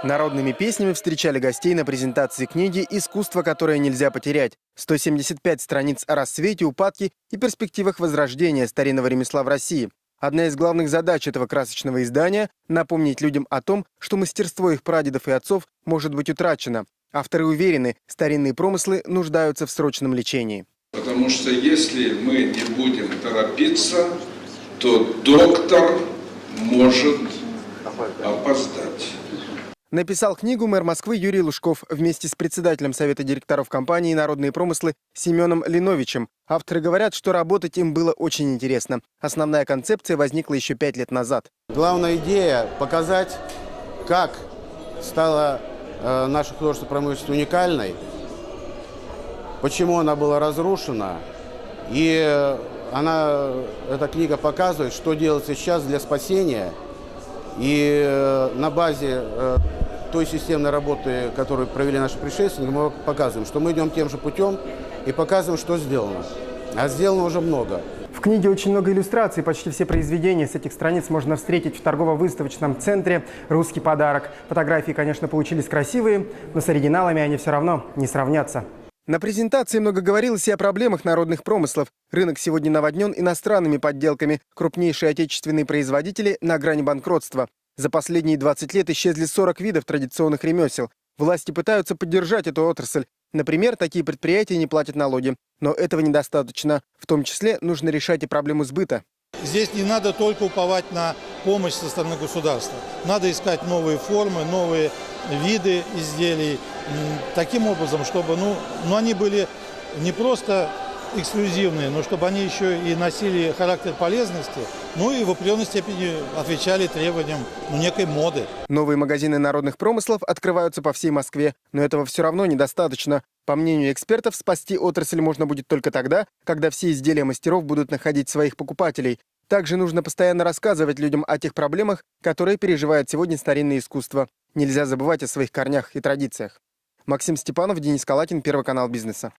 Народными песнями встречали гостей на презентации книги «Искусство, которое нельзя потерять». 175 страниц о рассвете, упадке и перспективах возрождения старинного ремесла в России. Одна из главных задач этого красочного издания – напомнить людям о том, что мастерство их прадедов и отцов может быть утрачено. Авторы уверены, старинные промыслы нуждаются в срочном лечении. Потому что если мы не будем торопиться, то доктор может опоздать. Написал книгу мэр Москвы Юрий Лужков вместе с председателем Совета директоров компании «Народные промыслы» Семеном Линовичем. Авторы говорят, что работать им было очень интересно. Основная концепция возникла еще 5 лет назад. Главная идея – показать, как стала наша художественная промышленность уникальной, почему она была разрушена. И эта книга показывает, что делать сейчас для спасения. И на базе той системной работы, которую провели наши предшественники, мы показываем, что мы идем тем же путем и показываем, что сделано. А сделано уже много. В книге очень много иллюстраций. Почти все произведения с этих страниц можно встретить в торгово-выставочном центре «Русский подарок». Фотографии, конечно, получились красивые, но с оригиналами они все равно не сравнятся. На презентации много говорилось и о проблемах народных промыслов. Рынок сегодня наводнен иностранными подделками. Крупнейшие отечественные производители на грани банкротства. За последние 20 лет исчезли 40 видов традиционных ремесел. Власти пытаются поддержать эту отрасль. Например, такие предприятия не платят налоги. Но этого недостаточно. В том числе нужно решать и проблему сбыта. Здесь не надо только уповать на помощь со стороны государства. Надо искать новые формы, новые виды изделий. Таким образом, чтобы они были не просто эксклюзивные, но чтобы они еще и носили характер полезности, и в определенной степени отвечали требованиям некой моды. Новые магазины народных промыслов открываются по всей Москве, но этого все равно недостаточно. По мнению экспертов, спасти отрасль можно будет только тогда, когда все изделия мастеров будут находить своих покупателей. Также нужно постоянно рассказывать людям о тех проблемах, которые переживает сегодня старинное искусство. Нельзя забывать о своих корнях и традициях. Максим Степанов, Денис Калатин, Первый канал Бизнеса.